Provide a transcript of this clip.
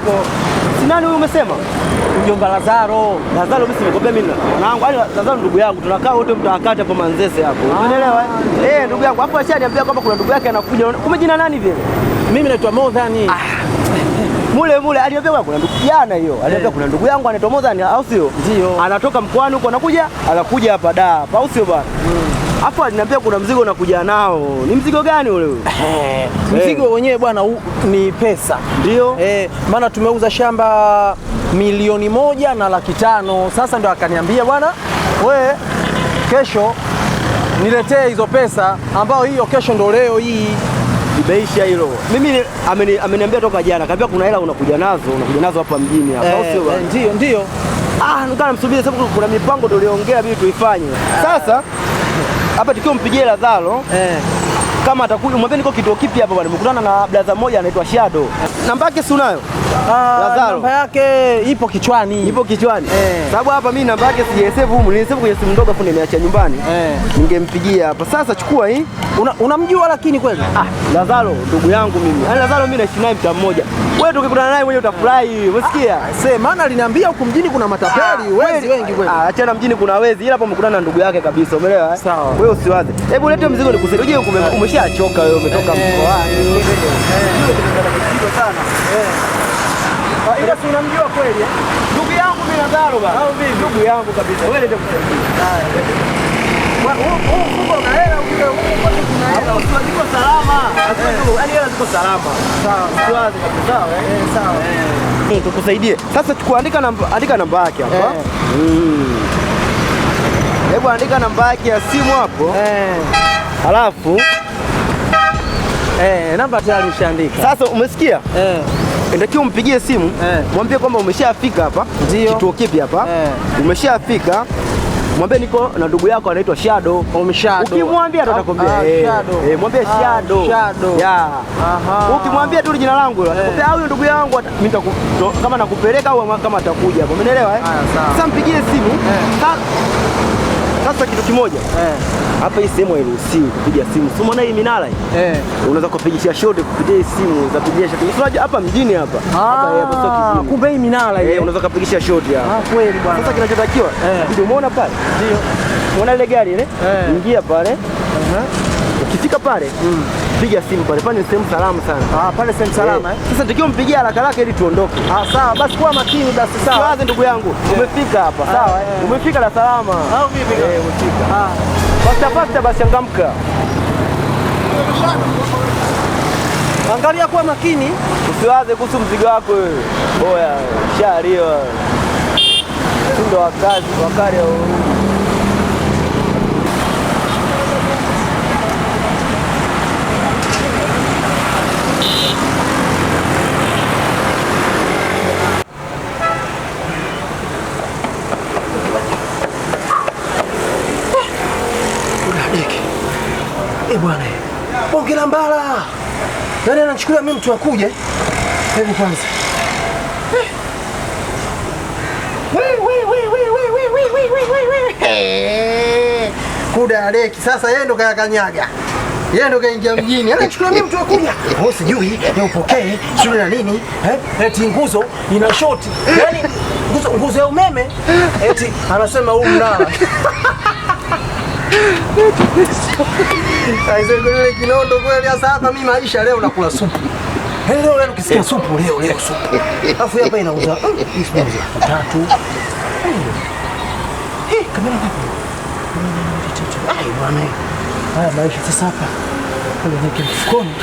yako. Si nani huyu umesema? Mjomba Lazaro. Lazaro mimi nimekwambia mimi mwanangu, yaani Lazaro ndugu yangu, tunakaa wote mtaakata hapo Manzese hapo. Umeelewa? Ndugu yangu hapo ashaniambia kwamba kuna ndugu yake anakuja. Kumbe jina nani vile? Mimi naitwa Modhani. Mule aliambia kuna ndugu jana hiyo. Aliambia kuna ndugu yangu anaitwa Modhani, au sio? Ndio. Anatoka mkoani huko anakuja hapa Dar. Au sio bwana? Hapo aliniambia kuna mzigo unakuja nao. Ni mzigo gani ule? Mzigo wenyewe bwana ni pesa. Ndio. Maana tumeuza shamba milioni 1 na 500,000. Sasa ndio akaniambia bwana, wewe kesho niletee hizo pesa, ambao hiyo kesho ndo leo hii. Imeisha hilo. Mimi ameniambia toka jana, kaambia kuna hela unakuja nazo hapa mjini hapa. Au sio bwana? Ndio. Nikana msubiri sababu kuna mipango tuliongea bibi tuifanye. Sasa hapa tukio mpigie Lazaro. Kama atakuja mwambie niko kituo kipi hapa bwana. Nimekutana na brother mmoja anaitwa Shadow. Namba yake si unayo? Lazaro. Namba yake ipo kichwani. Ipo kichwani. Sababu hapa mimi namba yake sijasave humu, nilisave kwenye simu ndogo afu nimeacha nyumbani. Ningempigia hapa. Sasa chukua hii. Unamjua lakini kweli? Lazaro ndugu yangu mimi. Yaani Lazaro mimi naishi naye mtaa mmoja. Wewe tukikutana naye mwenyewe utafurahi. Umesikia? Maana aliniambia huko mjini kuna matapeli, wezi wengi kweli. Achana mjini kuna wezi, ila hapo umekutana na ndugu yake kabisa. Umeelewa? Sawa. Wewe usiwaze. Hebu lete mzigo nikusaidie. Umeshachoka wewe, umetoka mkoani. Sana. Ila si unamjua kweli? Ndugu yangu mimi Lazaro bwana. Au vipi? Ndugu yangu kabisa. Wewe ndio kusaidia. Huko na hela huko kuna hela. Uko salama. Yaani hela ziko salama. Sawa. Usiwaze kabisa. Sawa. Tukusaidie. Sasa andika namba yake hapa. Hebu andika namba yake ya simu hapo. Halafu namba tayari ushaandika. Sasa umesikia? Ndio umpigie simu, mwambie kwamba umeshafika hapa. Kituo kipi hapa? Umeshafika. Mwambie niko na ndugu yako anaitwa Shadow. Ukimwambia atakwambia mwambie Shadow. Ukimwambia tu jina langu, atakwambia huyo ndugu yangu, mimi kama nakupeleka au kama atakuja hapo. Umeelewa? Sasa mpigie simu. Sasa kitu kimoja. Hapa hii sehemu hairuhusiwi kupiga simu. Si umeona hii minara hii? Unaweza kupigisha shoti kupitia hii simu, za kupigisha shoti. Unajua hapa mjini hapa. Hapa sio kijijini. Kumbe hii minara hii. Unaweza kupigisha shoti hapa. Kweli bwana. Sasa kinachotakiwa ndio umeona pale? Ndio. Umeona ile gari ile? Ingia pale. Ukifika pale, piga simu pale. Pale ni sehemu salama sana. Pale sehemu salama. Sasa tukio mpigia haraka ili tuondoke. Sawa, basi kuwa makini basi. Sawa. Siwaze ndugu yangu. Umefika hapa. Sawa. Umefika la salama. Au vipi? Umefika. Pasta basi changamka. Angalia kuwa makini. Usiwaze kuhusu mzigo wako wewe. Boya, sharia. Ndio wakati wa bwana. Bonge la mbala. Nani anachukulia mimi mtu akuje? Hebu kwanza. Kuda Deki sasa yeye ndo kayakanyaga. Yeye ndo kaingia mjini. Anachukulia mimi mtu akuje. Sijui ni upokee, sio na nini? Eti nguzo ina shoti. Yaani nguzo ya umeme eti anasema huu mnara. Aisee kinondo kweli sasa hapa mimi maisha leo nakula supu. Leo ukisikia supu leo supu. Alafu hapa inauza hizi 3. Kamera ngapi? Bwana. Haya maisha sasa hapa. Kale nike mfukoni.